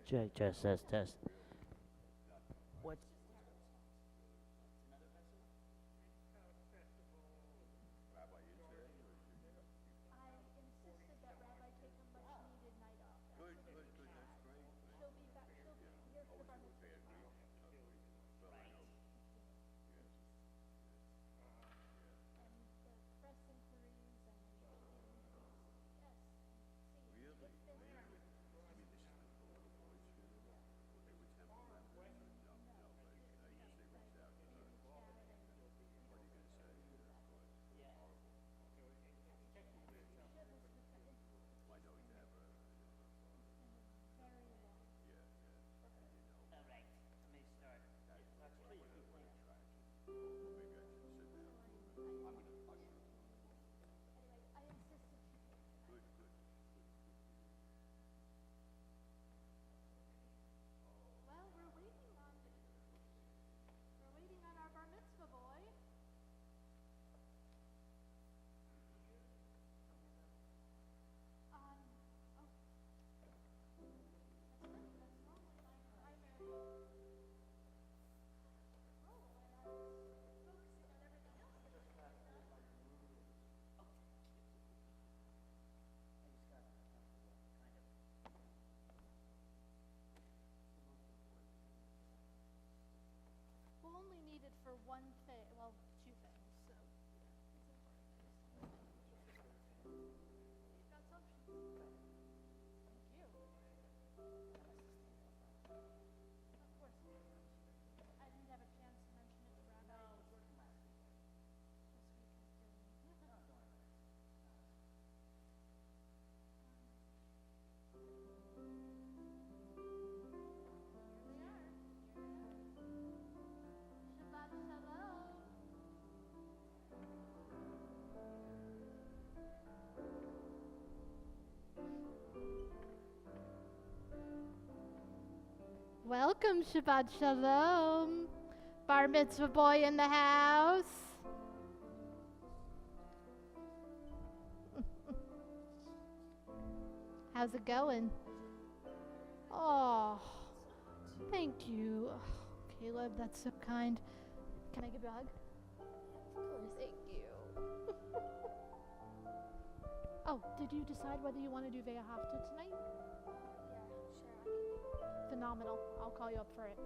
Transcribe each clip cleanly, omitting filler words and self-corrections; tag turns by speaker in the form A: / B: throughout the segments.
A: Test. What?
B: Well, we're waiting on our bar mitzvah boy. Oh, that's normally my primary role, and I was focusing on everything else that was going on. We'll only need it for one thing, well, two things, so it's important. You've got assumptions. Thank you. Of course. I didn't have a chance to mention it to Rabbi. This week has been. Here they are. Shabbat shalom. Welcome, Shabbat shalom. Bar mitzvah boy in the house. How's it going? Oh, thank you. Oh, Caleb, that's so kind. Can I give you a hug? Of course, thank you. Oh, did you decide whether you want to do Vehafta tonight? Yeah, sure. Phenomenal. I'll call you up for it.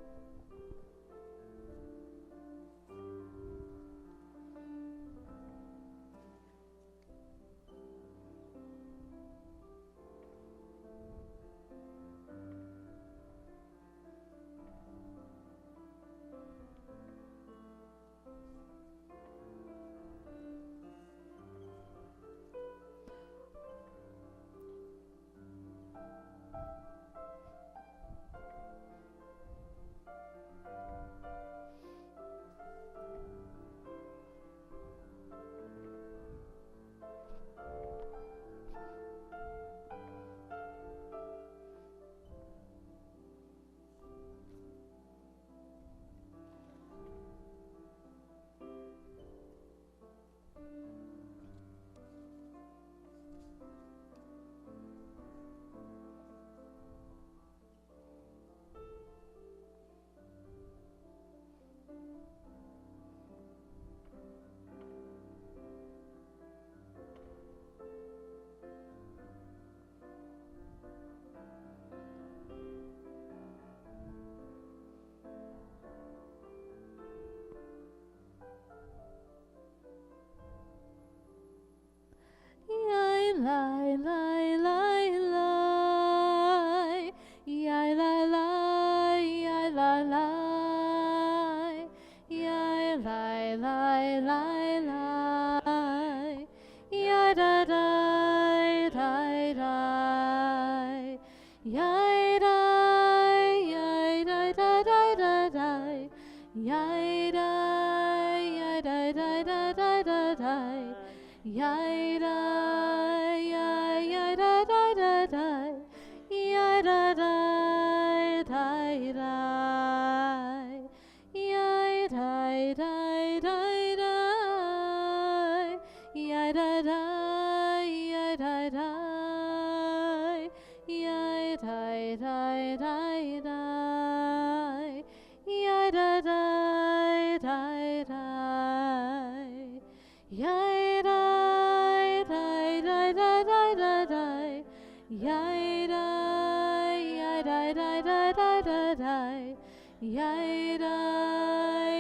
B: Yai-dai, yai-dai-dai-dai-dai-dai. Yai-dai,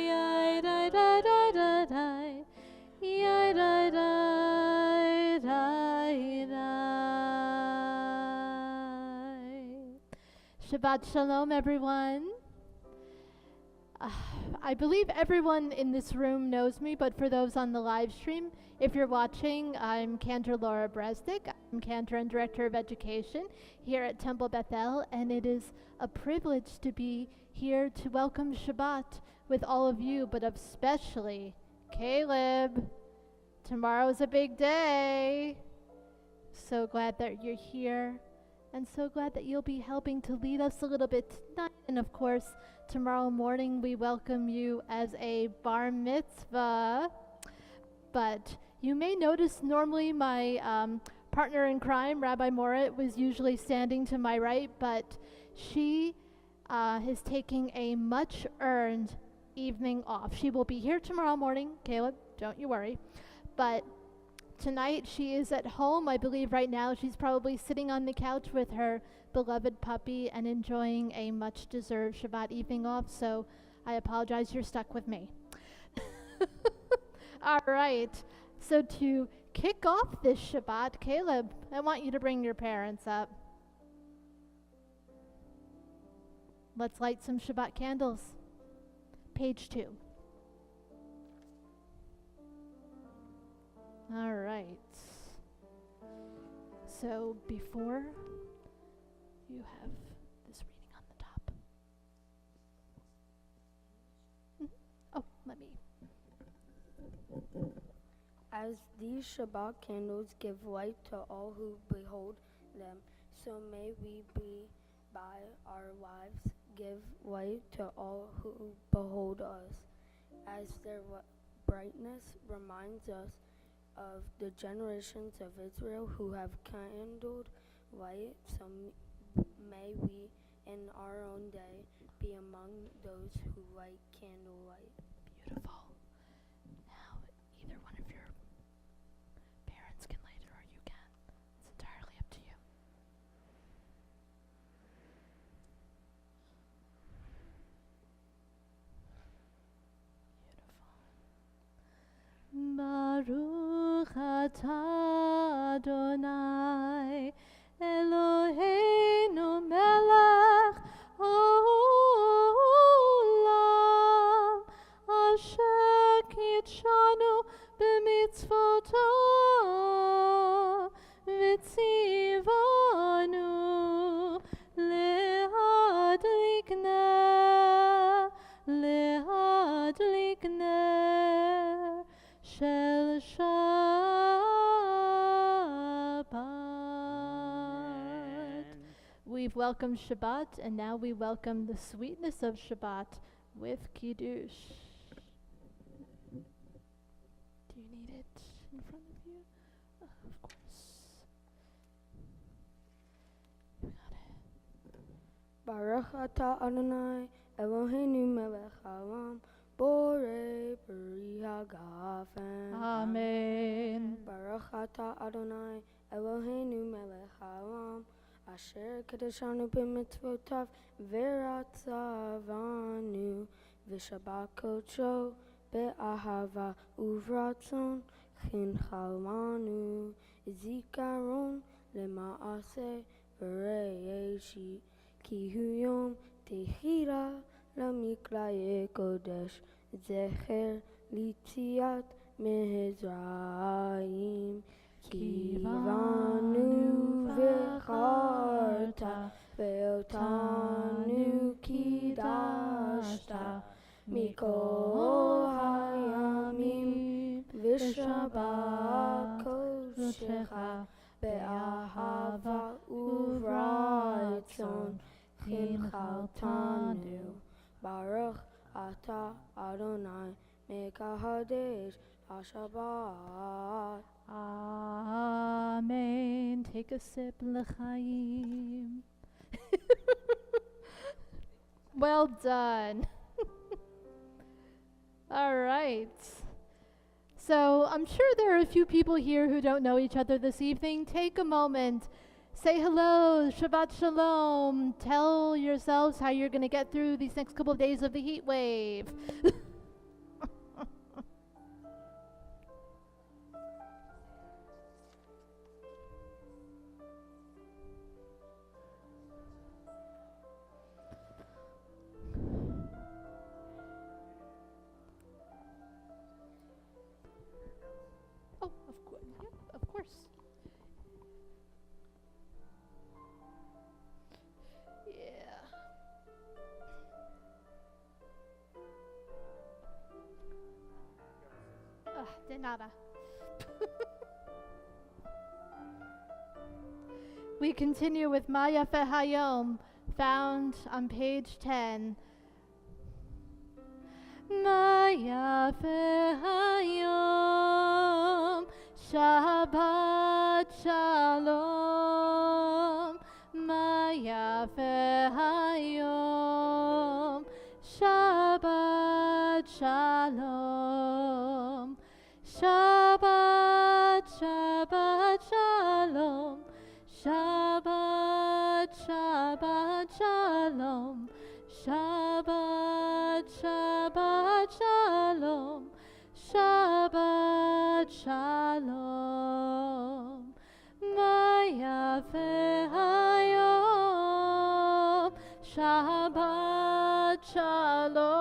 B: yai-dai-dai-dai-dai. Yai-dai-dai-dai-dai. Shabbat Shalom, everyone. I believe everyone in this room knows me, but for those on the live stream, if you're watching, I'm Cantor Laura Bresnik. I'm Cantor and Director of Education here at Temple Beth-El, and it is a privilege to be here to welcome Shabbat with all of you, but especially Caleb. Tomorrow's a big day. So glad that you're here, and so glad that you'll be helping to lead us a little bit tonight. And of course, tomorrow morning we welcome you as a bar mitzvah. But you may notice normally my partner in crime, Rabbi Morit, was usually standing to my right, but she is taking a much-earned evening off. She will be here tomorrow morning, Caleb, don't you worry. But tonight she is at home. I believe right now she's probably sitting on the couch with her beloved puppy and enjoying a much-deserved Shabbat evening off, so I apologize, you're stuck with me. All right, so to kick off this Shabbat, Caleb, I want you to bring your parents up. Let's light some Shabbat candles. Page 2. All right. So before you have this reading on the top. Oh, let me.
C: As these Shabbat candles give light to all who behold them, so may we be by our lives give light to all who behold us. As their brightness reminds us of the generations of Israel who have kindled light, so may we in our own day be among those who light candlelight.
B: Beautiful. Now, either one of your parents can light it or you can. It's entirely up to you. Baruch atah Adonai Eloheinu melech haolam asher kitshanu b'mitzvotav v'tzivanu lehadlik ner shel Shabbat. We've welcomed Shabbat, and now we welcome the sweetness of Shabbat with Kiddush. Do you need it in front of you? Of course. You got it.
C: Baruch atah Adonai Eloheinu melech haolam borei peri hagafen.
B: Amen.
C: Baruch atah Adonai Eloheinu melech haolam asher kedeshanu b'mitzvotav v'ratzavanu v'shabbat kodsho be'ahava uvratzon chinchalmanu zikaron lema'aseh v're'eshi ki hu yom tehira למקראי קודש, זכר ליציאת מזרעים. כי בנו בחרת, ואותנו קידשת, מכל הימים, ושבת קודשך, באהבה וברצון, חינכתנו. Baruch atah Adonai mekadesh HaShabbat.
B: Amen. Take a sip, l'chaim. Well done. All right. So I'm sure there are a few people here who don't know each other this evening. Take a moment, Say hello, Shabbat Shalom. Tell yourselves how you're going to get through these next couple of days of the heat wave. Oh, of course. Yeah. De nada. We continue with Maya Hayom, found on page 10. Maya Hayom, Shabbat Shalom. Maya Hayom, Shabbat Shalom. Shabbat, Shabbat Shalom. Shabbat, Shabbat Shalom. Shabbat, Shabbat Shalom. Shabbat Shalom. Maya Hayom, Shabbat Shalom.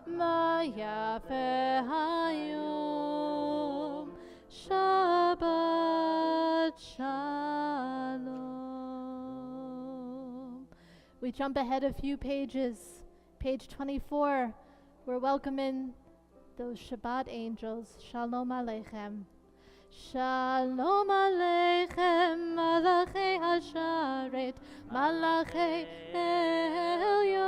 B: Maya Hayom, Shabbat Shalom. We jump ahead a few pages. Page 24. We're welcoming those Shabbat angels. Shalom Aleichem. Shalom Aleichem, Malachei Hasharet, Malachei Elyon,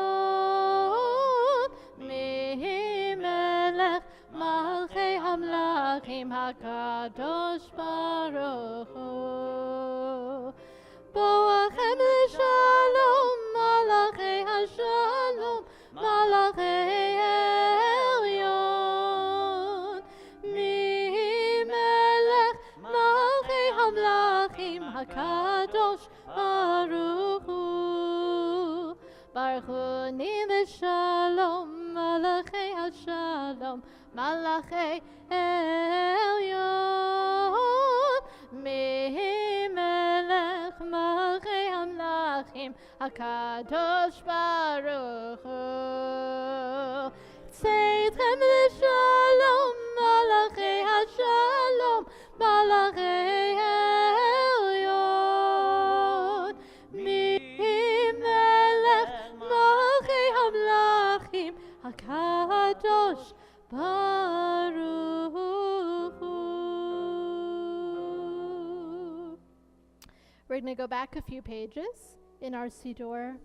B: Mimelech, Malchei Hamlachim, HaKadosh Baruch Hu. Boachem L'Shalom, Malachei Hashalom, Malachei Elyon, Mimelech, Malchei Hamlachim, HaKadosh Baruch Hu. Baruch Hu L'Shalom, Malachei Hashalom, Malachei Elyon, Mimelech, Malchei Hamlachim, HaKadosh Baruch Hu. Tzeitrem L'Shalom, Malachei Hashalom, Malachei Elyon, Mimelech, Malchei Hamlachim, HaKadosh Baruch Hu. We're going to go back a few pages in our Siddur.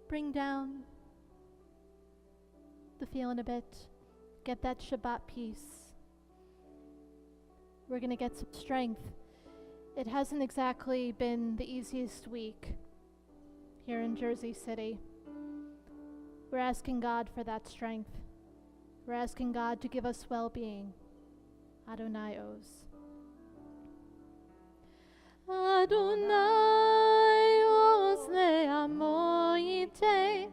B: Bring down the feeling a bit. Get that Shabbat peace. We're going to get some strength. It hasn't exactly been the easiest week here in Jersey City. We're asking God for that strength. We're asking God to give us well-being. Adonai Oz. Adonai Oz le'amo yitein.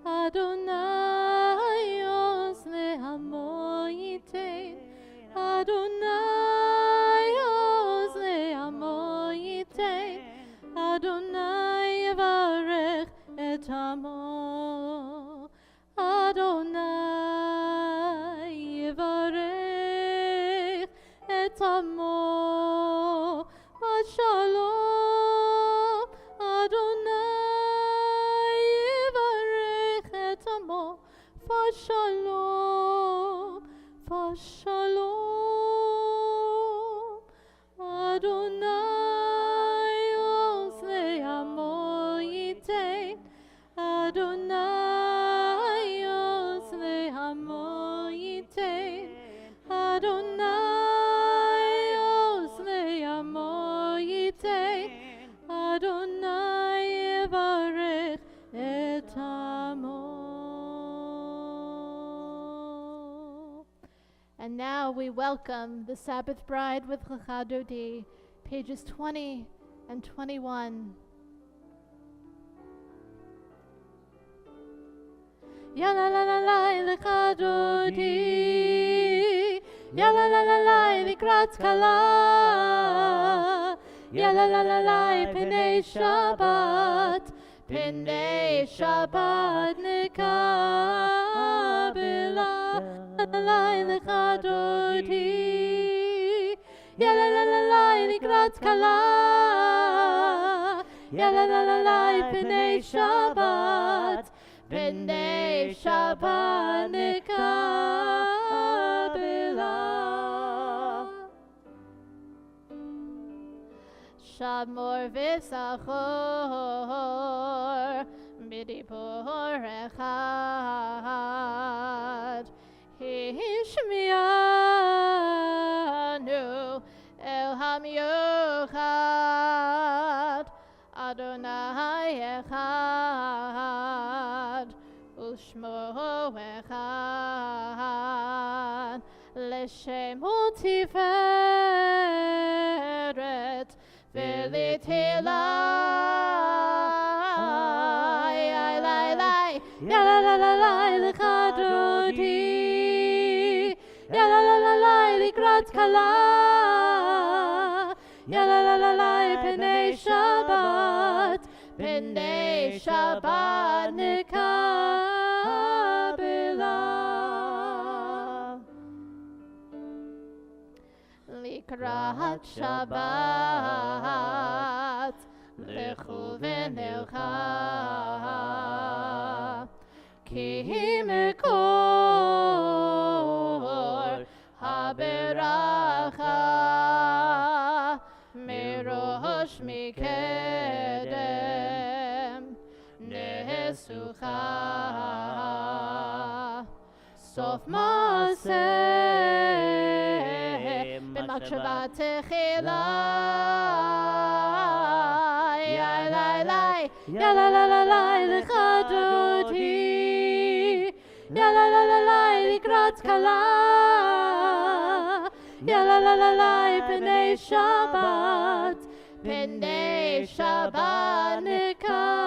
B: Adonai Oz le'amo yitein. Adonai Oz le'amo yitein. Adonai yevarech et amo. Adonai yevarech et amo. Shalom, Adonai yevarech et amo. Shalom, shalom. Adonai oz le'amo yitein. Adonai oz le'amo yitein. Adonai oz le'amo yitein. Adonai yevarech et amo. And now we welcome the Sabbath bride with Lecha Dodi pages 20 and 21. Ya la la la la lecha dodi, ya la la la la likrat kala, ya la la la la pnei Shabbat, pnei Shabbat nekabela, la la la lecha dodi, ya la la la la likrat kala, ya la la la la pnei Shabbat. Pnei Shabbat nekabela. Shamor v'sachor b'dibur echad. Hishmianu el hamyochad. Adonai echad, ushmo echad, l'shemo tiferet, v'litilai, ya la la la la lecha dodi, ya la la la la likrat kala, ya la la la la pnei Shabbat, pnei Shabbat nekabela. Likrat Shabbat, lechu v'nelcha, ki mekor haberacha. Merosh mikedem nesucha sof maseh b'machshava techila ya la la la lecha dodi ya la la la la likrat kala ya la la la la pnei Shabbat, pnei Shabbat nekabela.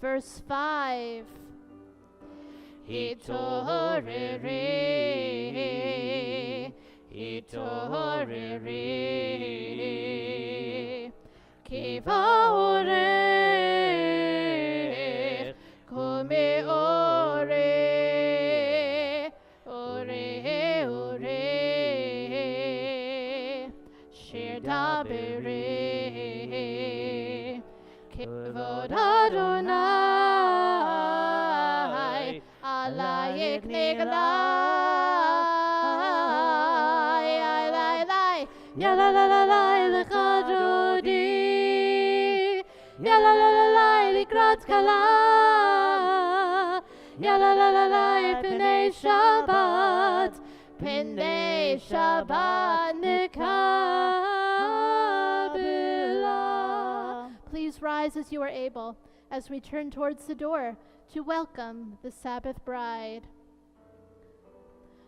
B: Verse 5. Hitoriri, hitoriri, kivaorech, kumeorech. Dabiri, kivod Adonai, alayik niglai, ya la la la la lecha dodi, ya la la la la likrat kala, ya la la la la pnei Shabbat, pnei Shabbat nekabela. Please rise as you are able as we turn towards the door to welcome the Sabbath bride.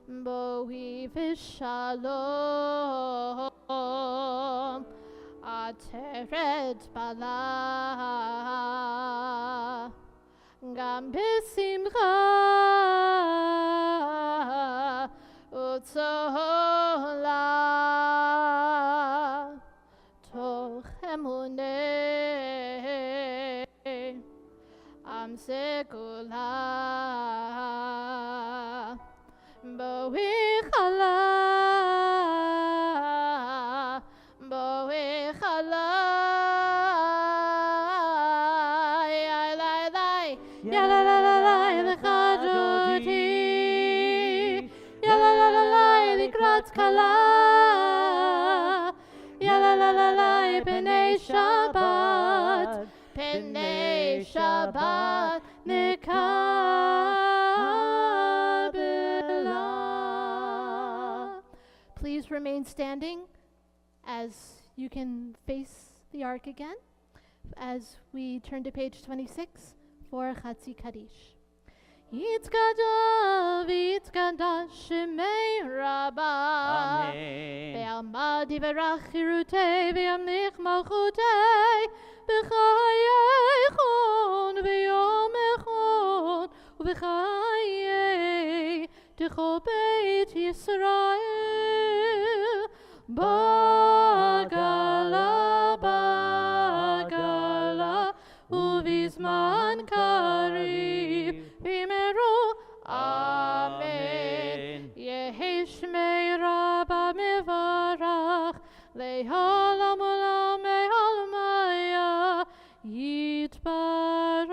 B: Bohi v'shalom ateret bala gam b'simcha utzola toch emuneh am segula boichala ya la la la la lecha dodi ya la la la la likrat kala ya la la la la pnei Shabbat nekabela. Please remain standing as you can face the ark again as we turn to page 26 for Chatzi Kaddish. יתגדל ויתקדש שמי רבה.
A: אמן.
B: ועמד יברך חירותי וימליך מלכותי בחיי חון ויום אחרון ובחיי תכל בית ישראל. בגלה בגלה ובזמן קריב במהרו אמן. יהי שמי רבה מברך לעולם עולם לעלמיה. יתברך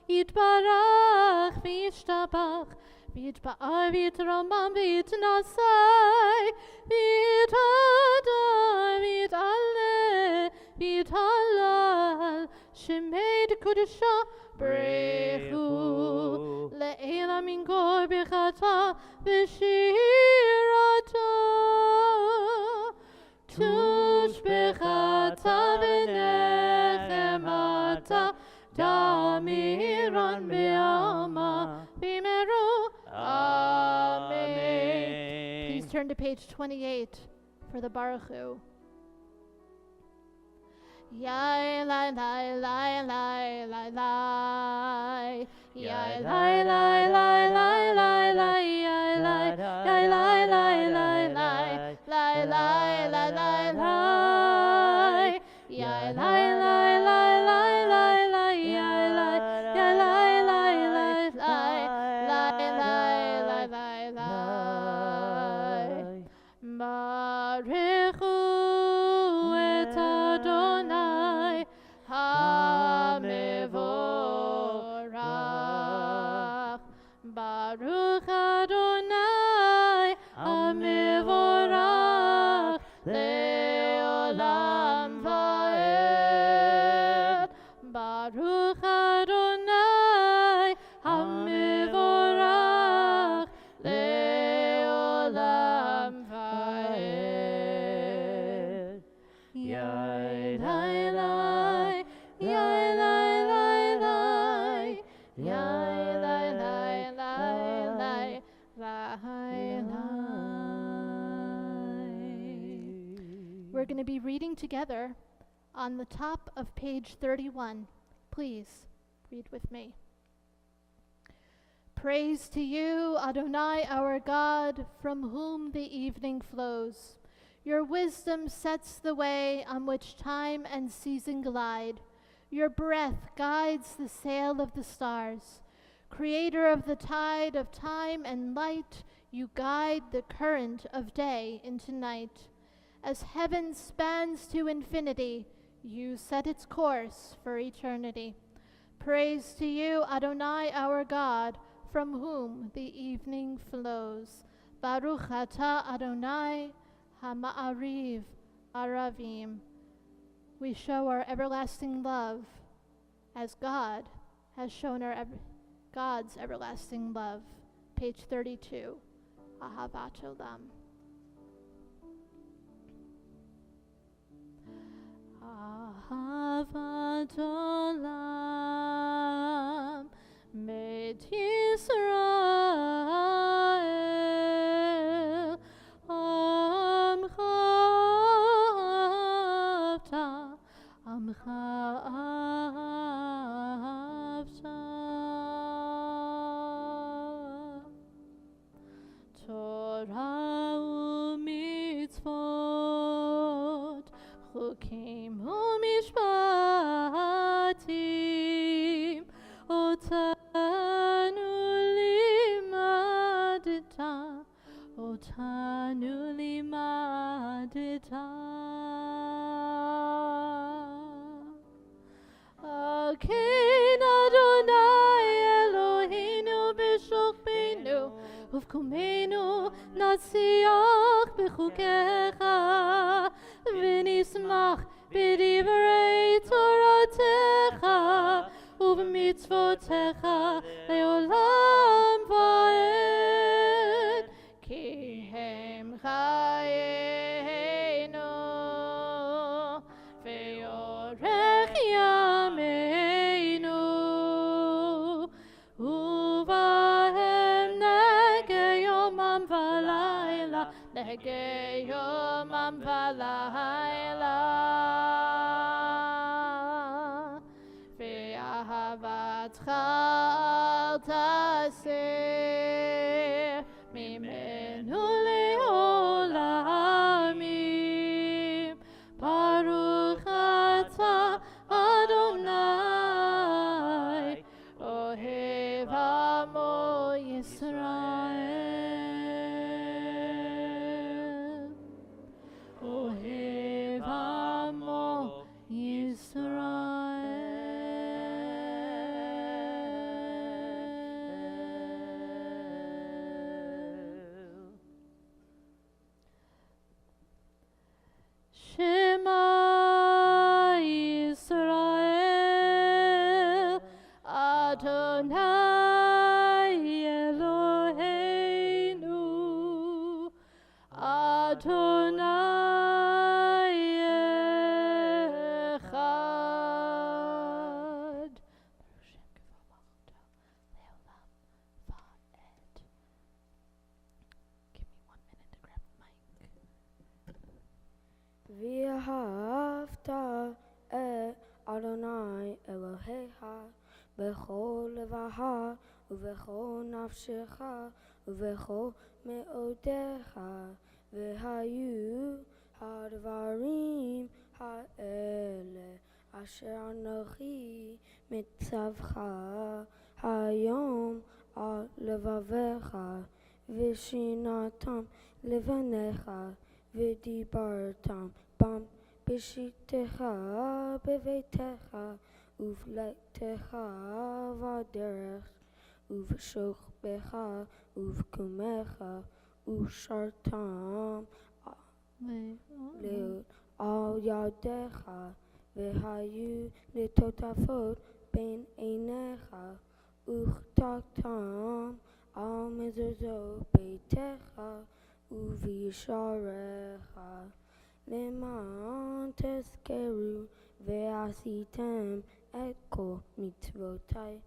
B: יתברך וישתבח ויתפאר ויתרומם ויתנשא ויתהדר ויתעלה ויתהלל שמי דקודשא ברכו לעילא מנגור ברכתה ושירתה תושבחתה ונחמתה דמירן בעלמא במהרו amen. Please turn to page 28 for the Baruch Hu. Yai lai lai lai lai lai lai. Yai lai lai lai lai lai lai. Yai lai lai lai lai lai lai. Lai lai lai lai lai. Yai lai lai lai lai lai lai. Yai lai lai lai lai lai. Lai lai lai lai lai. Baruchu et Adonai HaMevorach. Baruch Adonai HaMevorach le'olam va'ed. Baruch Adonai HaMevorach le'olam va'ed. Yai lai lai, yai lai lai lai, yai lai lai lai lai, lai lai. We're going to be reading together on the top of page 31. Please read with me. Praise to you, Adonai, our God, from whom the evening flows. Your wisdom sets the way on which time and season glide. Your breath guides the sail of the stars. Creator of the tide of time and light, you guide the current of day into night. As heaven spans to infinity, you set its course for eternity. Praise to you, Adonai, our God, from whom the evening flows. Baruch atah Adonai Hama'ariv Aravim. We show our everlasting love as God has shown God's everlasting love. Page 32. Ahavat Olam. Ahavat Olam Beit Yisrael Amcha Avta Amcha Avta Torah u'mitzvot Chukim u'mishpatim Otanu limadita Otanu limadita Akein Adonai Eloheinu b'shokbeinu Uvkumenu natsiach b'chukecha V'nismach b'divrei Toratecha Uv'mitzvotecha le'olam va'ed Ki hem chayeinu ve'yorech yameinu Nege yomam v'layla V'ahavatcha al tasir Mimenu le'olamim Baruch atah Adonai Ohev amo Yisrael Ohev amo Yisrael Shema Yisrael Adonai Eloheinu Adonai Echad Give me 1 minute to grab the mic.
C: V'ahavta et Adonai Elohecha b'chol levaha u'b'chol nafshecha u'b'chol me'odecha v'hayu hadvarim ha'ele asher anochi mitzavcha hayom al levavecha v'shinatam levanecha v'dibartam bam b'shitecha b'veitecha uv'leitecha v'aderech uv'shokbecha uv'kumecha uv'shartam leot al yadecha v'hayu letotafot ben einecha uchtaktam al mezuzot beitecha uv'yisharecha למען תזכרו ועשיתם את כל מצוותיי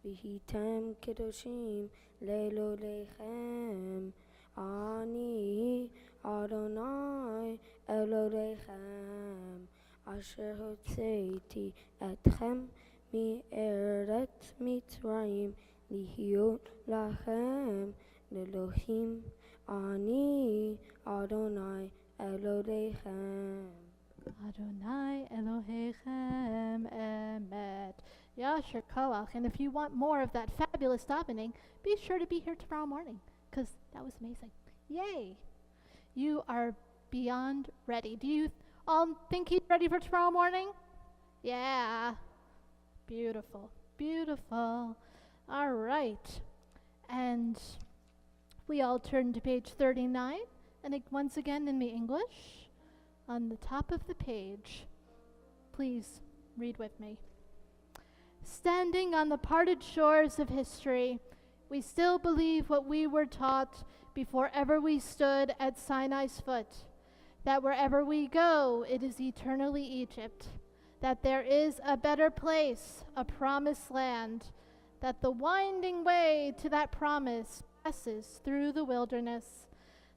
C: והייתם קדושים לאלוהיכם אני אדוני אלוהיכם אשר הוצאתי אתכם מארץ מצרים להיות לכם לאלוהים אני אדוני Elohechem.
B: Adonai Elohechem Emet. Yasher Koach. And if you want more of that fabulous davening, be sure to be here tomorrow morning, because that was amazing. Yay! You are beyond ready. Do you all think he's ready for tomorrow morning? Yeah. Beautiful. Beautiful. All right. And we all turn to page 39. And once again in the English, on the top of the page, please read with me. Standing on the parted shores of history, we still believe what we were taught before ever we stood at Sinai's foot, that wherever we go, it is eternally Egypt, that there is a better place, a promised land, that the winding way to that promise passes through the wilderness,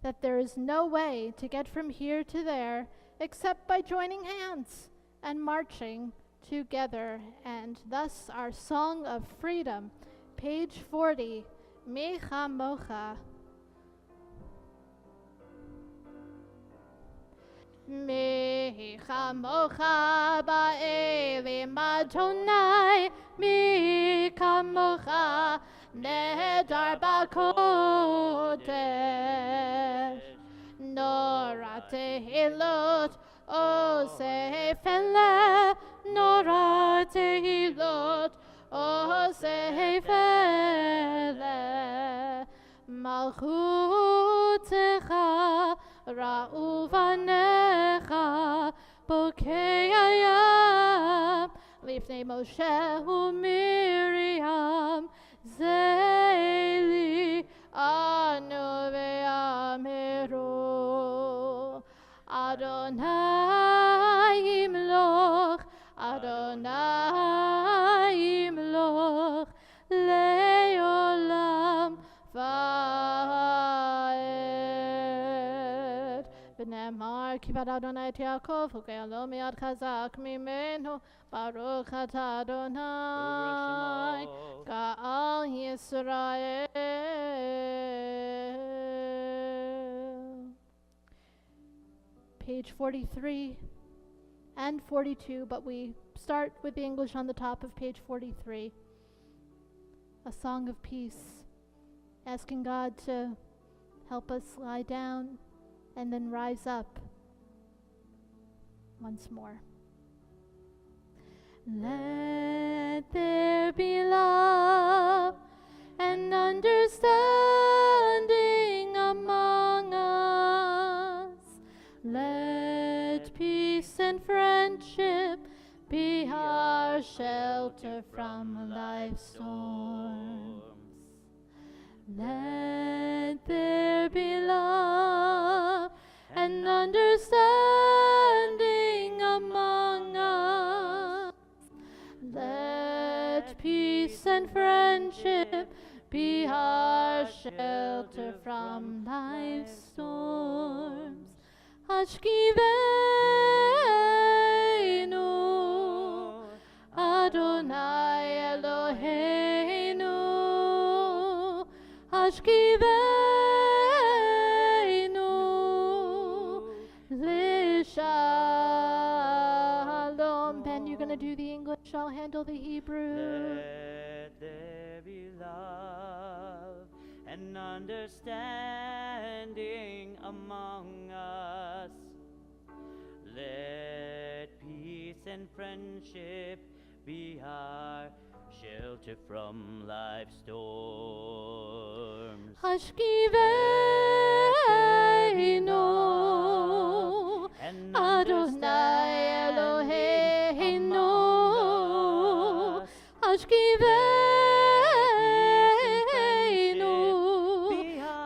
B: that there is no way to get from here to there except by joining hands and marching together. And thus our Song of Freedom, page 40, Mecha Mocha. Mecha Mocha ba'elim Adonai, Mecha Mocha Nedar b'kodesh, Nora tehilot osefele, Nora tehilot osefele, Malchutecha ra'u vanecha, Bokei hayam lifnei Moshe u'Miriam, Zeli anu ve'amiru, Adonai imloch, Adonai imloch, le'olam va'ed. Kivat Adonai et Yaakov, Ukealo miad chazak mimenu, Baruch atah Adonai, Ga'al Yisrael. Page 43 and 42, but we start with the English on the top of page 43. A song of peace, asking God to help us lie down and then rise up once more. Let there be love and understanding among us. Let peace and friendship be our shelter from life's storms. Let there be love and understanding among us. Let peace and friendship be our shelter from life's storms. Hashkivenu Adonai Eloheinu, Hashkivenu Lishalom. Ben, you're going to do the English, I'll handle the Hebrew.
A: Let there be love and understanding among us. Let peace and friendship be our shelter from life's storms.
B: Hashkivenu Adonai Eloheinu, Hashkivenu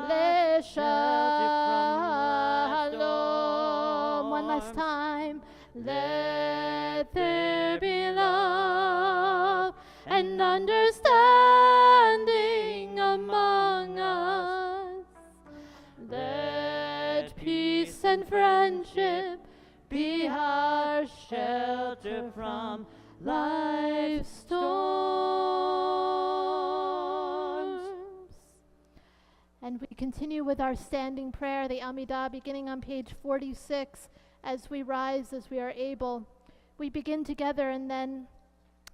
B: Leshalom. One last time. Let there be love and understanding among us. Let peace and friendship be our shelter from life's storms. And we continue with our standing prayer, the Amidah, beginning on page 46. As we rise, as we are able, we begin together, and then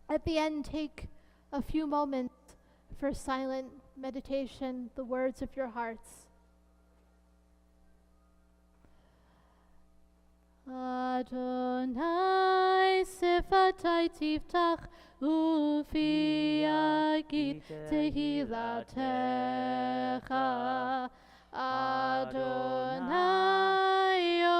B: at the end take a few moments for silent meditation, the words of your hearts. Adonai sifatai tiftach ufi yagid tehilatecha. Adonai,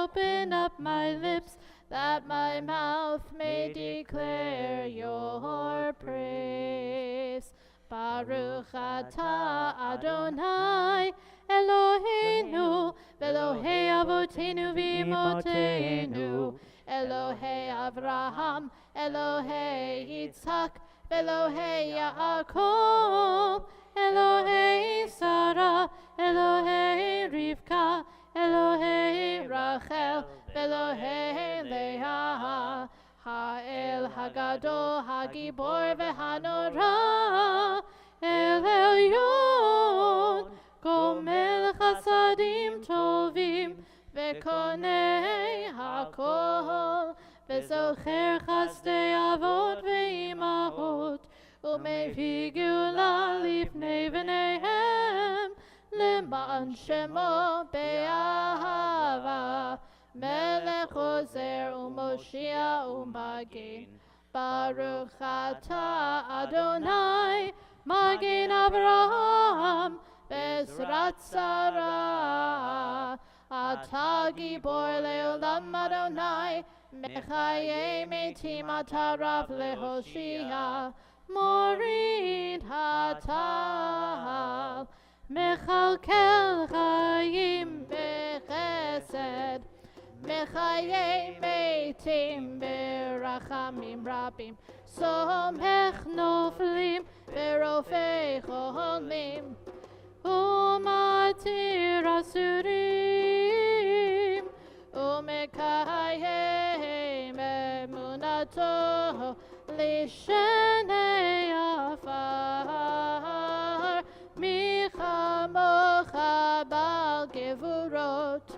B: open up my lips that my mouth may declare your praise. Baruch atah Adonai Eloheinu, Elohei Avotenu v'imotenu, Elohei Avraham, Elohei Yitzhak, Elohei Yaakov, Elohei Sarah, Elohei Rivka, Elohei Rachel, Elohei Leah, Ha'el Hagadol, Hagibor v'Hanora, El Elyon, Gomel Chasadim Tovim, V'konei Hakol, V'zocher Chasdei Avot v'imahot, U'mevii Geula lifnei v'neihem, Leman Shemo be'ahava, Melech Ozer u'Moshia u'Magin. Baruch atah Adonai, Magin Avraham, Bezrat Sarah. Atah Gibor le'olam Adonai, Mechaye metim atah Rav lehoshia. Morid hatal, Mechalkel chayim bechesed, Mechaye metim berachamim rabim, Somech noflim berofei cholim, Umatir asurim, Umek משנה עפר, מי כמוך בעל גבורות,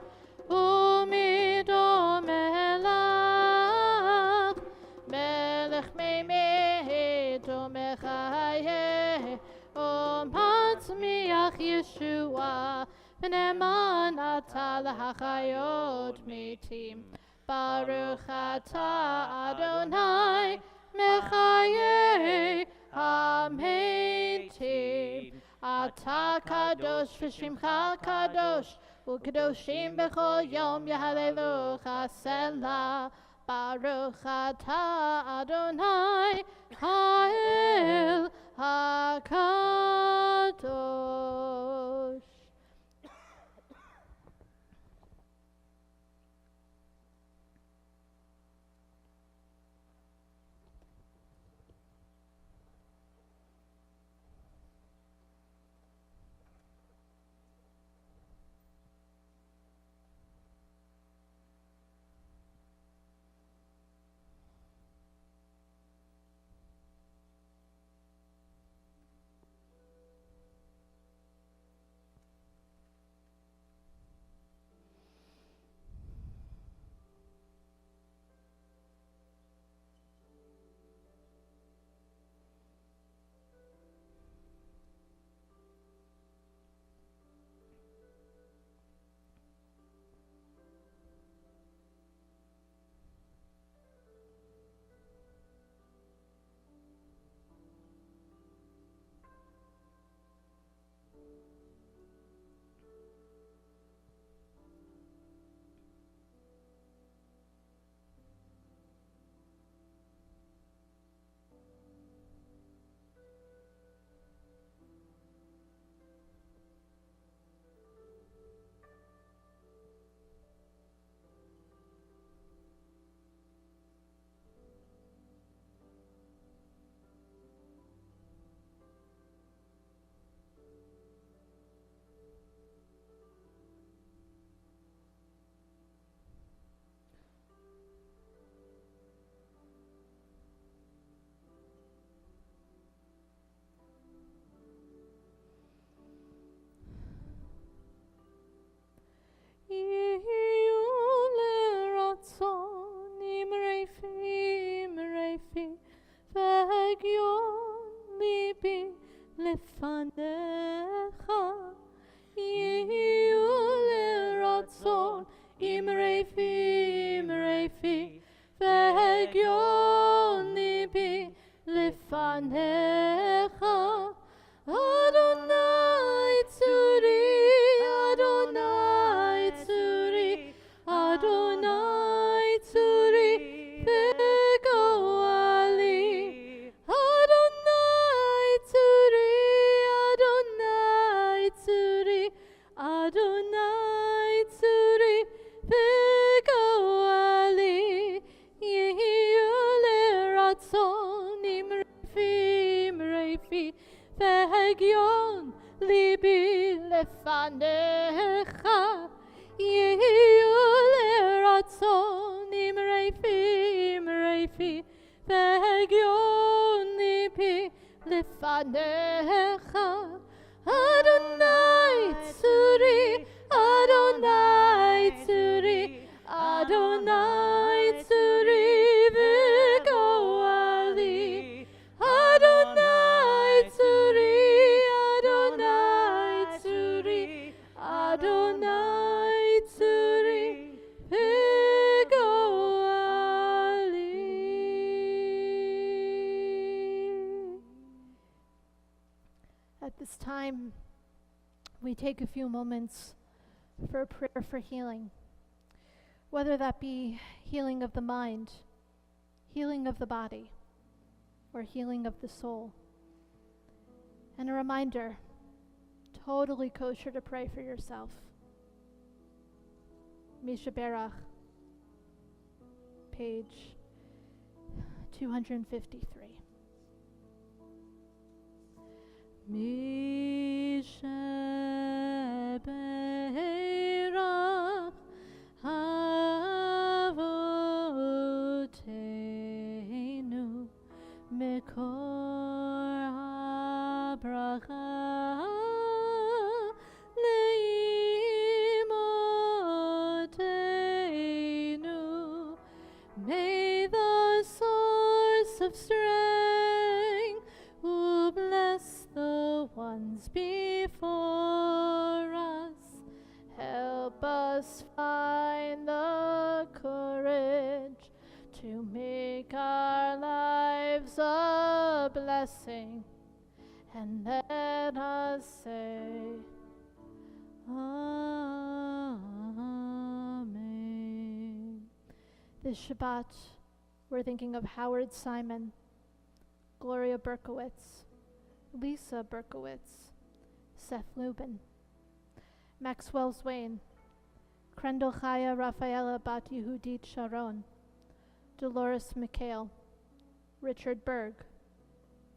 B: ומי דומה לך, מלך באמת ומחיה, ומצמיח ישועה, ונאמן אתה להחיות מתים. ברוך אתה אדוני מחיי המתים. אתה קדוש ושמך קדוש, וקדושים בכל יום יהללוך סלה. ברוך אתה אדוני האל הקדוש. לפניך יהיו לרצון אמרי והגיון ליבי לפניך אדוני צורי אדוני צורי אדוני צורי וגואלי אדוני צורי אדוני צורי אדוני צורי וגואלי יהיו לרצון אמרי והגיון ליבי לפניך יהיו לרצון אמרי והגיון ליבי לפניך אדוני צורי אדוני צורי אדוני צורי וגואלי אדוני צורי אדוני צורי אדוני צורי וגואלי. At this time, we take a few moments for a prayer for healing, whether that be healing of the mind, healing of the body, or healing of the soul. And a reminder, totally kosher to pray for yourself. Misha Berach, page 253. Misha Berach Avoteinu bracha leimotenu. May the source of strength who bless the ones before us help us find the courage to make our lives a blessing, and let us say, Amen. This Shabbat, we're thinking of Howard Simon, Gloria Berkowitz, Lisa Berkowitz, Seth Lubin, Maxwell Swain, Krendel Chaya Rafaela Bat Yehudit Sharon, Dolores McHale, Richard Berg,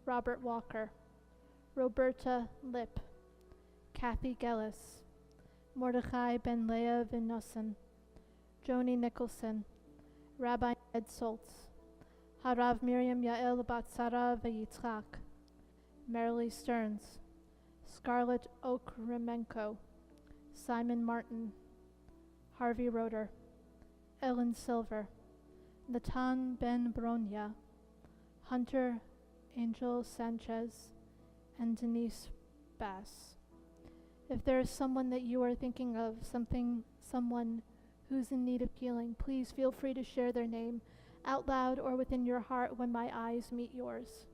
B: Robert Walker, Roberta Lipp, Kathy Gellis, Mordechai Ben Leah Vinossen, Joni Nicholson, Rabbi Ed Soltz, Harav Miriam Yael Bat Sarah Yitzchak, Marilee Stearns, Scarlett Okremenko, Simon Martin, Harvey Roeder, Ellen Silver, Natan Ben Bronya, Hunter Angel Sanchez, and Denise Bass. If there is someone that you are thinking of, someone who's in need of healing, please feel free to share their name out loud or within your heart when my eyes meet yours.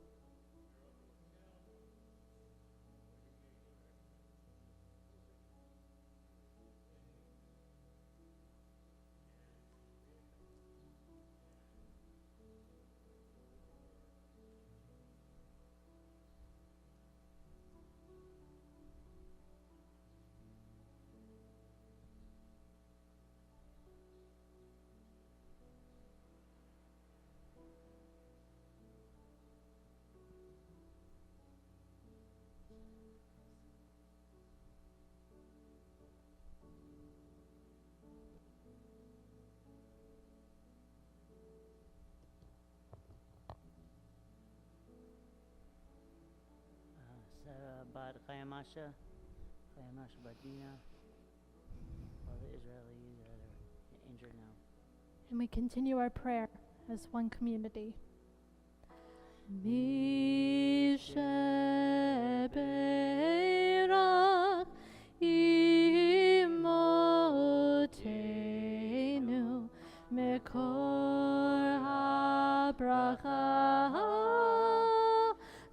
A: Sarah Bad Chayamasha Badina, all the Israelis that are injured now.
B: And we continue our prayer as one community. Misheberach imotenu mekor habracha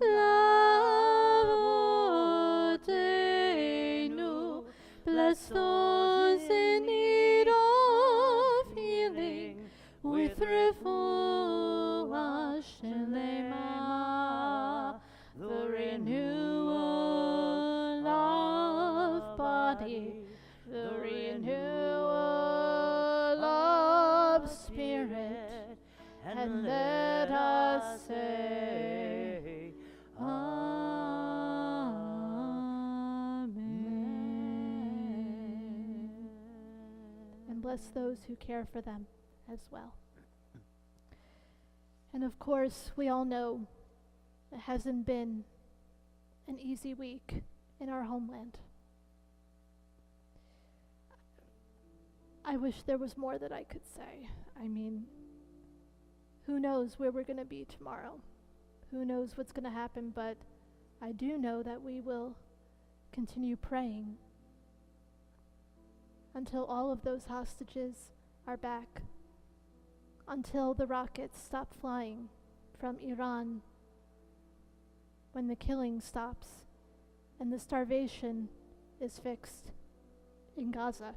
B: lavotenu. Bless those in need of healing with refuah shelema, the renewal of body, the renewal of spirit, and let us say, Amen. And bless those who care for them as well. And of course, we all know it hasn't been an easy week in our homeland. I wish there was more that I could say. I mean, who knows where we're going to be tomorrow? Who knows what's going to happen? But I do know that we will continue praying until all of those hostages are back, until the rockets stop flying from Iran, when the killing stops and the starvation is fixed in Gaza.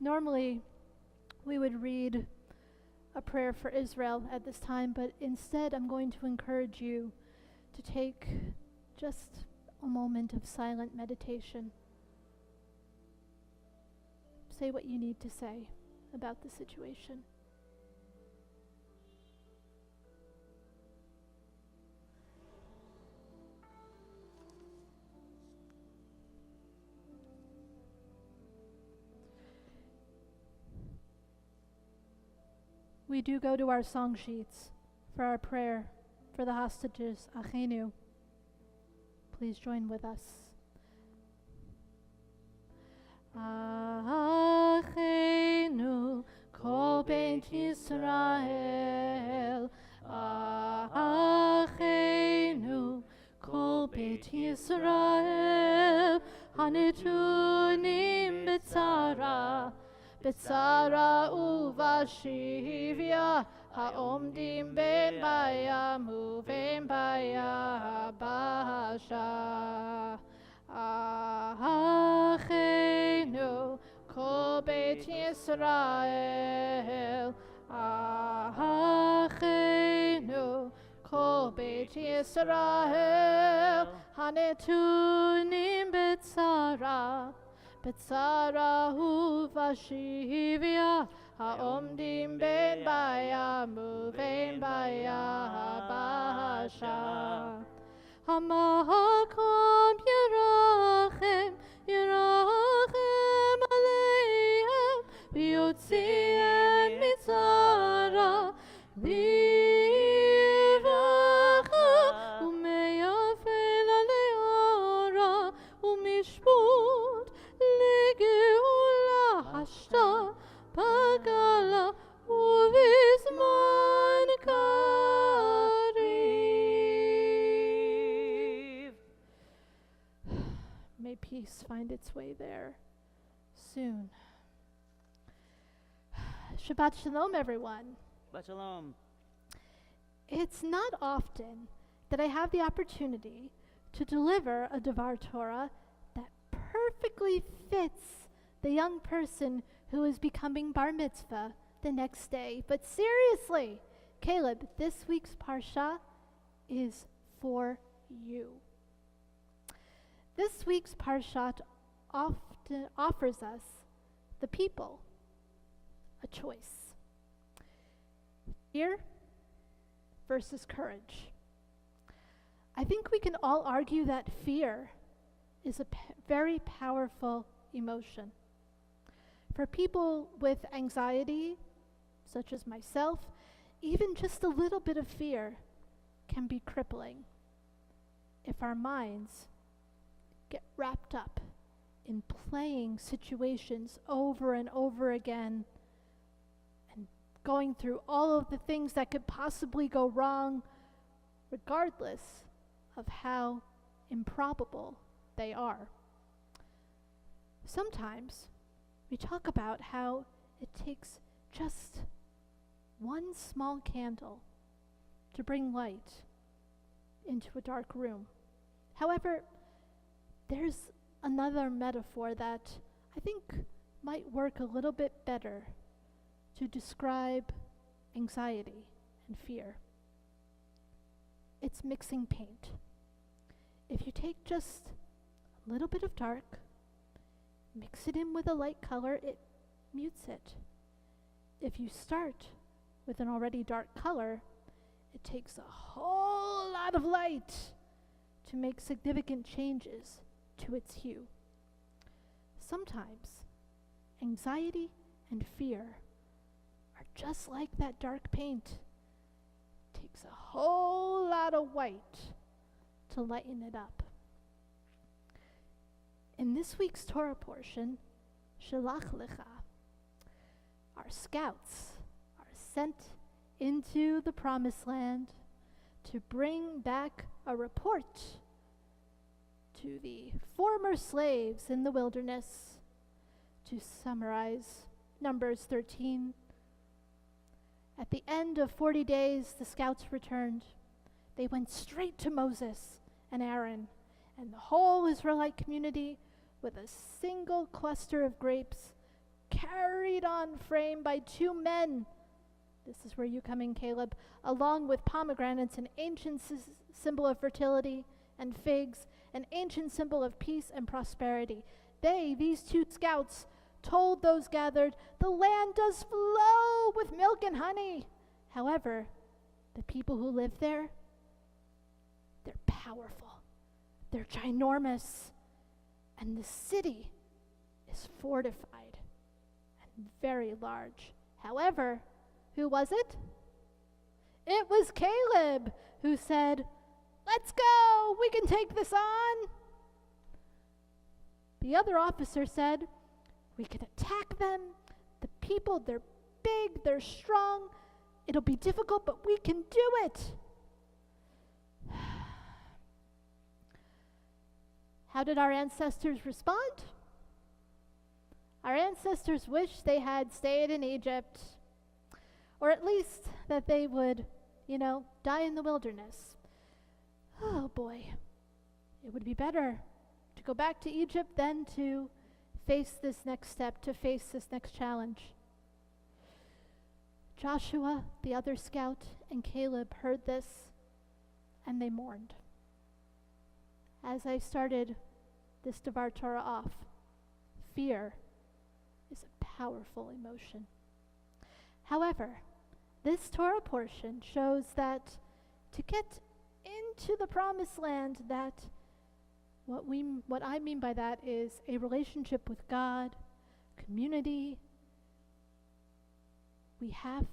B: Normally, we would read a prayer for Israel at this time, but instead I'm going to encourage you to take just a moment of silent meditation. Say what you need to say about the situation. We do go to our song sheets for our prayer for the hostages, Achenu. Please join with us. Achenu, kol Beit Yisrael. Achenu, kol Beit Yisrael. Hanetunim b'tzara, b'tzara uvashivya. Haomdim ben bayam uven bayabasha. Achenu, kol Beit Yisrael. Achenu, kol Beit Yisrael. Hanetunim b'tzara, b'tzara uvashivya. Haomdim ben bayam uven bayabasha. Hamakom Yerachem, Yerachem Aleichem, V'yotzihem mitzara, Livracha, Umeyafel aleora, Umishput legeula hashta, Pagala uvizman kariv. May peace find its way there soon. Shabbat Shalom, everyone.
A: Shabbat Shalom.
B: It's not often that I have the opportunity to deliver a Devar Torah that perfectly fits the young person who is becoming bar mitzvah the next day. But seriously, Caleb, this week's Parsha is for you. This week's Parshat often offers us, the people, a choice. Fear versus courage. I think we can all argue that fear is a very powerful emotion. For people with anxiety, such as myself, even just a little bit of fear can be crippling if our minds get wrapped up in playing situations over and over again and going through all of the things that could possibly go wrong, regardless of how improbable they are. Sometimes we talk about how it takes just one small candle to bring light into a dark room. However, there's another metaphor that I think might work a little bit better to describe anxiety and fear. It's mixing paint. If you take just a little bit of dark, mix it in with a light color, it mutes it. If you start with an already dark color, it takes a whole lot of light to make significant changes to its hue. Sometimes anxiety and fear are just like that dark paint. It takes a whole lot of white to lighten it up. In this week's Torah portion, Shalach Lecha, our scouts are sent into the Promised Land to bring back a report to the former slaves in the wilderness. To summarize, Numbers 13. At the end of 40 days, the scouts returned. They went straight to Moses and Aaron and the whole Israelite community with a single cluster of grapes carried on frame by 2 men. This is where you come in, Caleb, along with pomegranates, an ancient symbol of fertility, and figs, an ancient symbol of peace and prosperity. These 2 scouts, told those gathered, "The land does flow with milk and honey." However, the people who live there, they're powerful, they're ginormous, and the city is fortified and very large. However, who was it? It was Caleb, who said, "Let's go, we can take this on." The other officer said, "We can attack them. The people, they're big, they're strong. It'll be difficult, but we can do it." How did our ancestors respond? Our ancestors wished they had stayed in Egypt, or at least that they would, die in the wilderness. Oh boy, it would be better to go back to Egypt than to face this next step, to face this next challenge. Joshua, the other scout, and Caleb heard this, and they mourned. As I started this Devar Torah off, fear is a powerful emotion. However, this Torah portion shows that to get into the promised land, that what I mean by that is a relationship with God, community. We have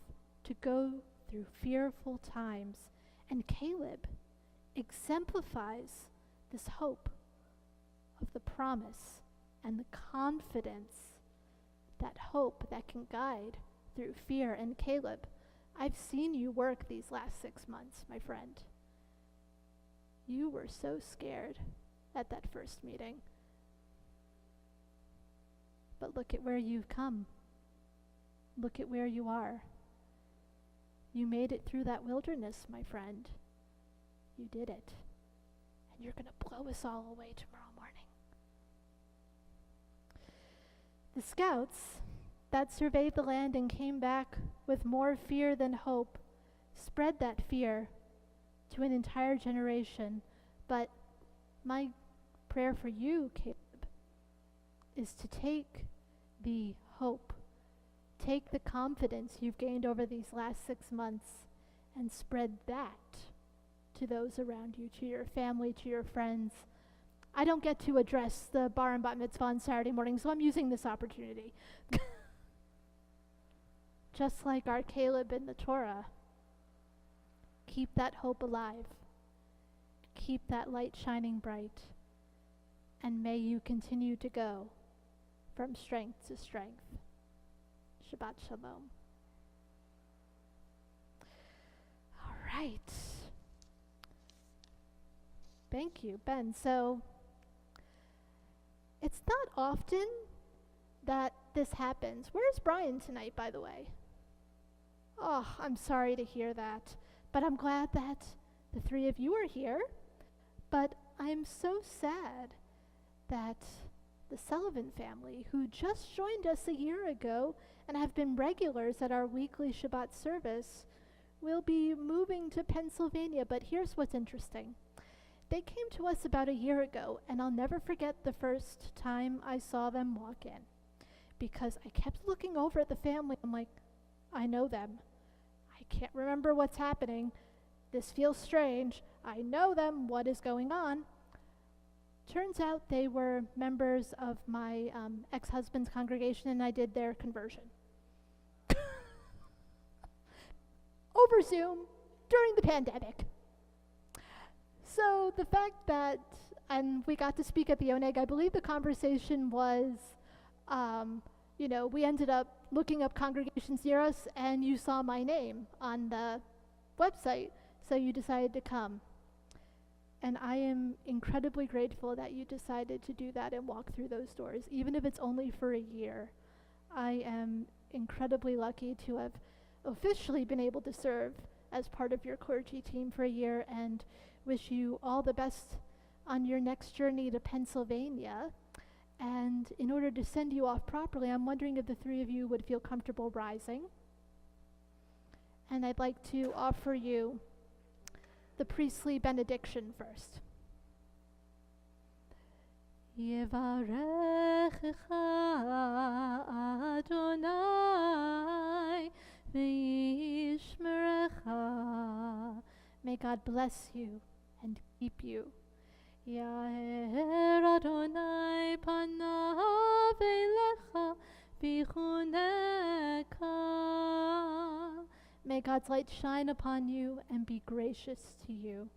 B: to go through fearful times, and Caleb exemplifies this hope of the promise and the confidence, that hope that can guide through fear. And Caleb, I've seen you work these last 6 months, my friend. You were so scared at that first meeting. But look at where you've come. Look at where you are. You made it through that wilderness, my friend. You did it. And you're going to blow us all away tomorrow morning. The scouts that surveyed the land and came back with more fear than hope spread that fear to an entire generation. But my prayer for you, Caleb, is to take the hope, take the confidence you've gained over these last 6 months and spread that to those around you, to your family, to your friends. I don't get to address the bar and bat mitzvah on Saturday morning, so I'm using this opportunity. Just like our Caleb in the Torah, keep that hope alive. Keep that light shining bright. And may you continue to go from strength to strength. Shabbat Shalom. All right. Thank you, Ben. So, it's not often that this happens. Where's Brian tonight, by the way? Oh, I'm sorry to hear that. But I'm glad that the 3 of you are here. But I'm so sad that the Sullivan family, who just joined us a year ago and have been regulars at our weekly Shabbat service, will be moving to Pennsylvania. But here's what's interesting. They came to us about a year ago, and I'll never forget the first time I saw them walk in, because I kept looking over at the family. I'm like, I know them. I can't remember what's happening. This feels strange. I know them. What is going on? Turns out they were members of my ex-husband's congregation, and I did their conversion. Over Zoom during the pandemic. So the fact that, and we got to speak at the Oneg, I believe the conversation was, we ended up looking up congregations near us, and you saw my name on the website, so you decided to come. And I am incredibly grateful that you decided to do that and walk through those doors, even if it's only for a year. I am incredibly lucky to have officially been able to serve as part of your clergy team for a year, and wish you all the best on your next journey to Pennsylvania. And in order to send you off properly, I'm wondering if the 3 of you would feel comfortable rising. And I'd like to offer you the priestly benediction first. Yevarechecha Adonai v'yishmerecha. May God bless you and keep you. Yair Adonai panav elecha v'chuneka May God's light shine upon you and be gracious to you.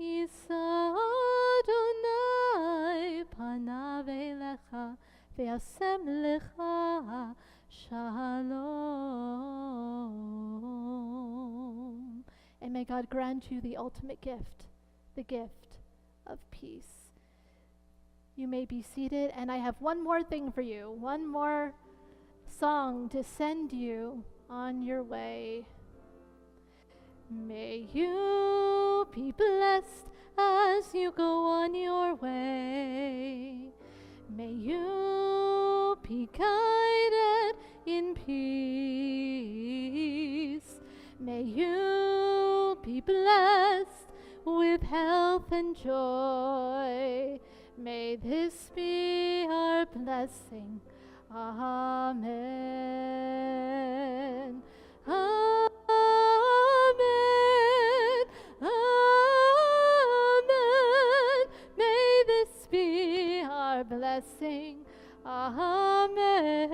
B: Yisa Adonai panav elecha ve'asem lecha shalom. And may God grant you the ultimate gift, the gift of peace. You may be seated, and I have one more thing for you, one more song to send you on your way. May you be blessed as you go on your way. May you be guided in peace. May you be blessed with health and joy. May this be our blessing. Amen. Amen. Amen. May this be our blessing. Amen.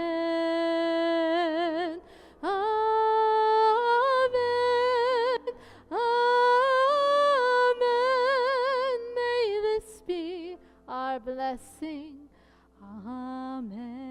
B: Amen. Amen. May this be our blessing. Amen.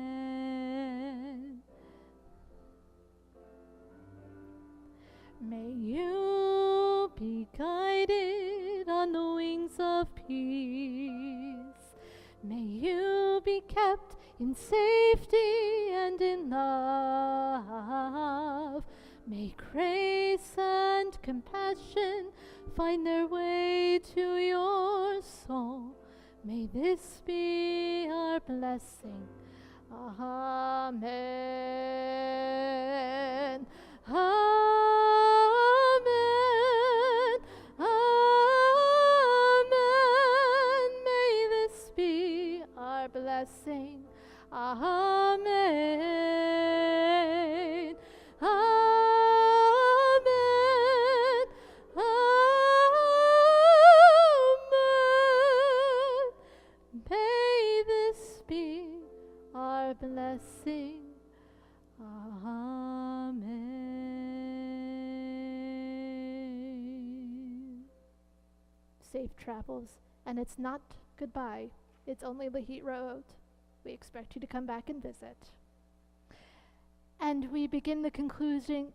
B: May you be guided on the wings of peace. May you be kept in safety and in love. May grace and compassion find their way to your soul. May this be our blessing. Amen. Amen. Amen. May this be our blessing. Amen. Amen. Amen. May this be our blessing. Amen. Safe travels. And it's not goodbye. It's only Lahit Road. We expect you to come back and visit. And we begin the concluding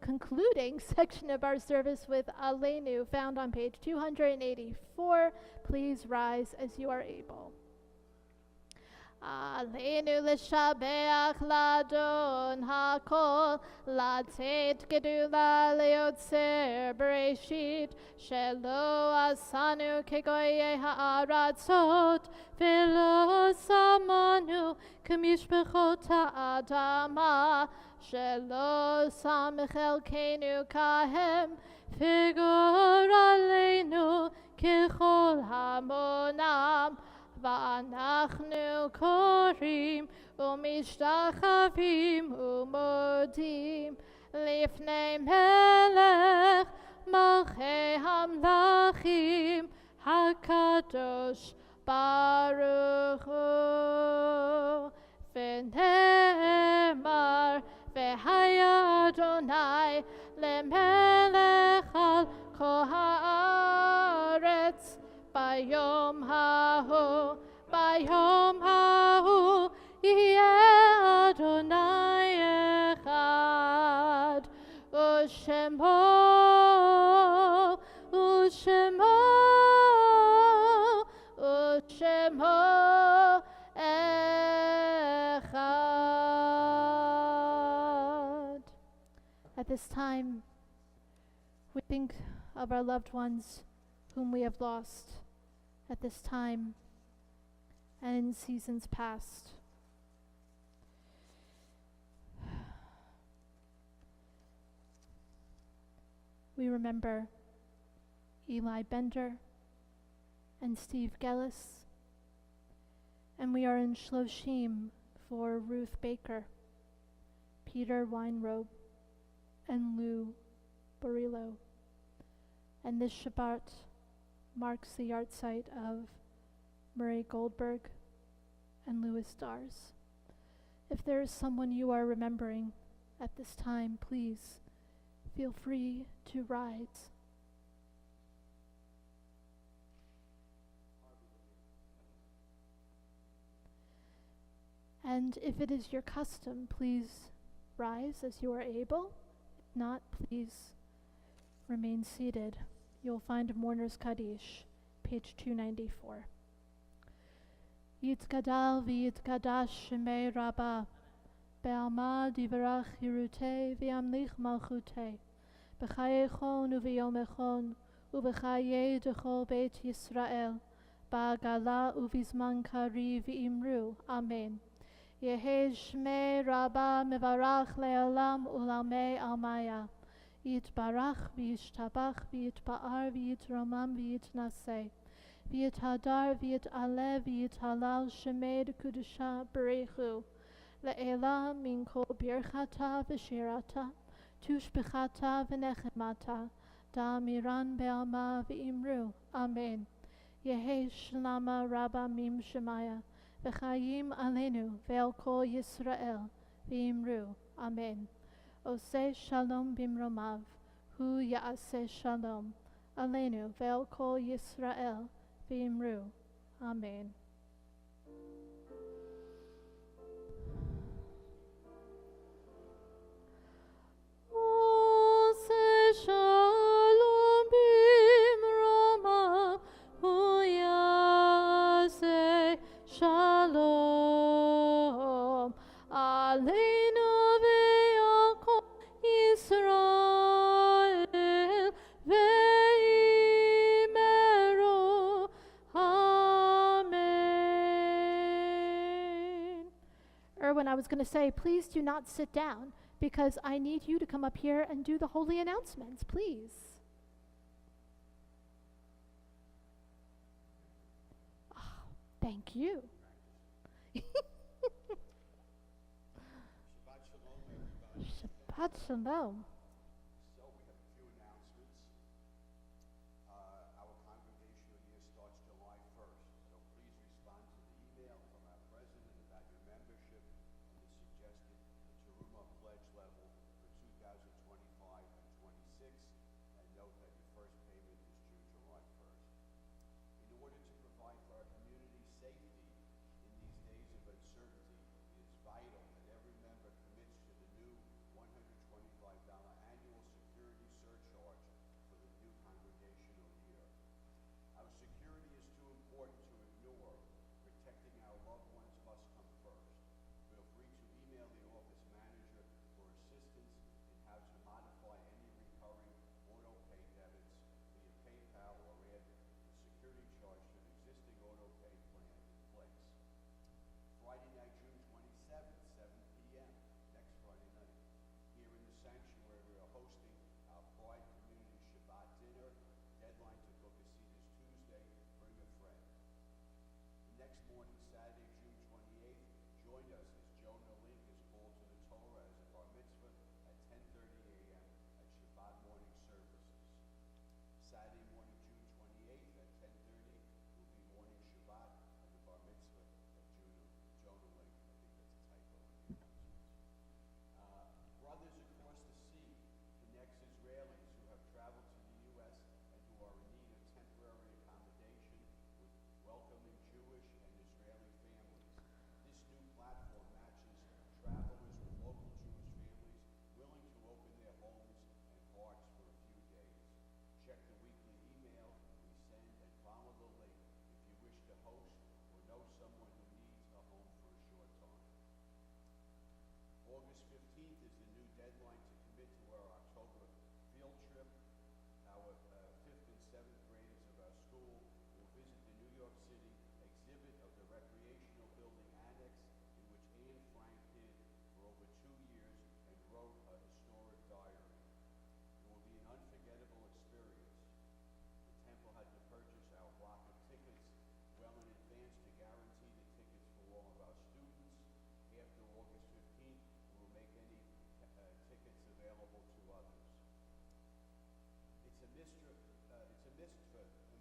B: section of our service with Aleinu, found on page 284. Please rise as you are able. Aleinu l'shabeach ladon hakol, latet gedula leotzer bereshit, shelo asanu kegoye ha'aratzot, velo samanu kemishpechot ha'adama, shelo samech elkeinu kahem, figor aleinu kechol hamonam, ואנחנו קוראים ומשתחווים ומודים לפני מלך מלכי המלכים הקדוש ברוך הוא. ונאמר והיה אדוני למלך על כל הארץ ביום ההוא יהיה אדוני אחד, ושמו אחד. At this time, we think of our loved ones whom we have lost at this time and in seasons past. We remember Eli Bender and Steve Gellis, and we are in Shloshim for Ruth Baker, Peter Weinrobe, and Lou Barillo. And this Shabbat marks the yahrzeit of Murray Goldberg and Louis Stars. If there is someone you are remembering at this time, please feel free to rise. And if it is your custom, please rise as you are able. If not, please remain seated. You'll find Mourner's Kaddish, page 294. Yitkadal v'yitkadash shemei Rabbah, be'alma divarach yirutei v'yamlich malchutei, b'chayechon u'v'yomechon, u'v'chayei dechol beit Yisrael, ba'agala u'vizman kari v'imru. Amen. Yehi shmei Rabbah mevarach le'olam u'lamei almaya. Yitbarach v'yishtabach v'yitba'ar v'yitromam v'yitnaseh. V'yithadar v'yit'aleh v'yithalal shemei d'kudusha berechu. Le'ela min kol birchata v'shirata, tushbechata v'nechemata, da'amiran be'alma v'imru. Amen. Yehi shlama Rabbah mim shemaya. V'chayim alenu ve'al kol Yisrael v'imru. Amen. Oseh shalom bimromav, hu ya'aseh shalom alenu ve'al kol Yisrael v'imru. Amen. Oseh shalom bimromav, hu ya'aseh Shalom Aleinu ve'al kol Yisrael ve'imeru. Amen. Erwin, I was going to say, please do not sit down because I need you to come up here and do the holy announcements, please. Thank you. Shabbat shalom.
D: So we have a few announcements. Our congregational year starts July 1st, so please respond to the email from our president about your membership and the suggested Teruma pledge level for 2025 and 26, and note that your first payment is due July 1st. In order to provide for our community's safety in these days of uncertainty, it is vital that every member commits to the new $125 annual security surcharge for the new congregational year. Our security is too important to ignore. Protecting our loved ones must come first. Feel free to email the office manager for assistance in how to modify any recurring auto-pay debits via PayPal or add the security charge to the existing auto-pay plan in place. Friday night, June 27th, 7 p.m., next Friday night. Here in the sanctuary, we are hosting our Pride Community Shabbat dinner. Deadline to book a seat is Tuesday. Bring a friend. The next morning, Saturday, June 28th, join us as Jonah Link is called to the Torah as a bar mitzvah at 10:30 a.m. at Shabbat morning services. Saturday morning, June 28th at 10:30 will be morning Shabbat at the bar mitzvah at Jonah Link. I think that's a typo in the announcements. Brothers Across the Sea connects Israelis who have traveled to the U.S. and who are in need of temporary accommodation with welcoming Jewish and Israeli families. This new platform matches travelers with local Jewish families willing to open their homes and hearts for a few days. Check the weekly email we send and follow the link if you wish to host or know someone who needs a home for a short time. August 15th is the new deadline to commit to our October field trip. Our 5th and 7th graders of our school will visit the New York City exhibit of the Recreational Building Annex, in which Anne Frank hid for over 2 years and wrote a historic diary. It will be an unforgettable experience. The temple had to purchase our block of tickets well in advance to guarantee the tickets for all of our students. After August 15th, we will make any tickets available to others. It's a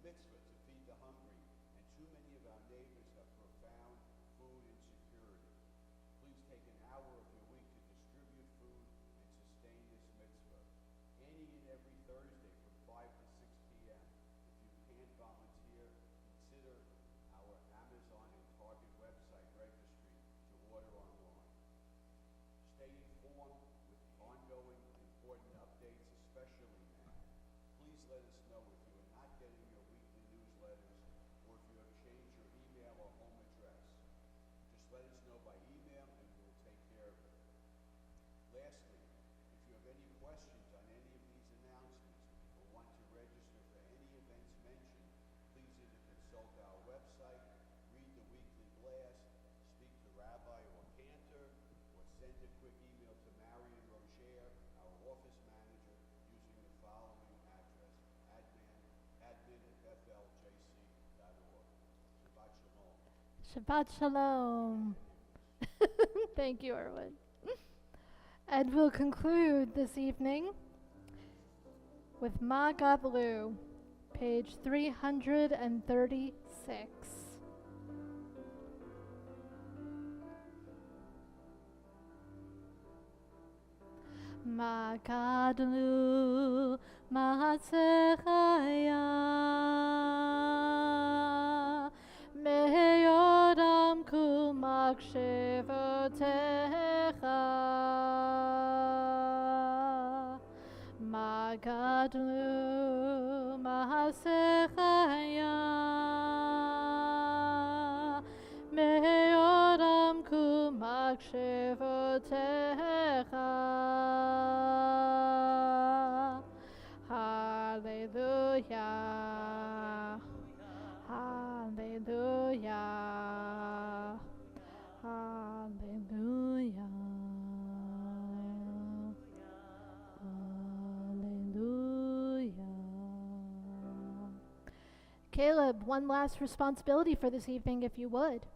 D: mitzvah to feed the hungry, and too many of our neighbors have profound food insecurity. Please take an hour of your week to distribute food and sustain this mitzvah. Thursday from 5 to 6 p.m. If you can't volunteer, consider our Amazon and Target website registry to order online. Stay informed with ongoing important updates, especially now. Please let us know if you are not getting your weekly newsletters or if you have changed your email or home address. Just let us know by email and we will take care of it. Lastly, if you have any questions on any of these announcements or want to register for any events mentioned, please either consult our website, read the weekly blast, speak to Rabbi or Cantor, or send a quick email to Marion Roger, our office manager, using the following address: admin@betheljc.org. Shabbat shalom.
B: Shabbat Shalom. Thank you, Erwin. And we'll conclude this evening with Ma Gavlu, page 336. Ma Gadlu Ma'asechaya Me'yodam Kumak Shevotecha Ma Gadlu Ma'asechaya Me'yodam Kumak Shevotecha Hallelujah. Hallelujah. Hallelujah. Hallelujah. Caleb, one last responsibility for this evening, if you would.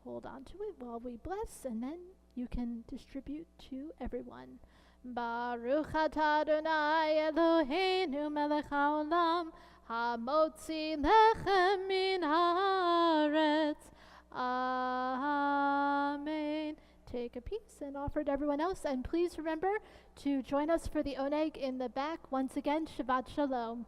B: Hold on to it while we bless, and then you can distribute to everyone. Baruch atah Adonai Eloheinu melech haolam hamotzi lechem min haaretz. Amen. Take a piece and offer it to everyone else. And please remember to join us for the oneg in the back. Once again, Shabbat Shalom.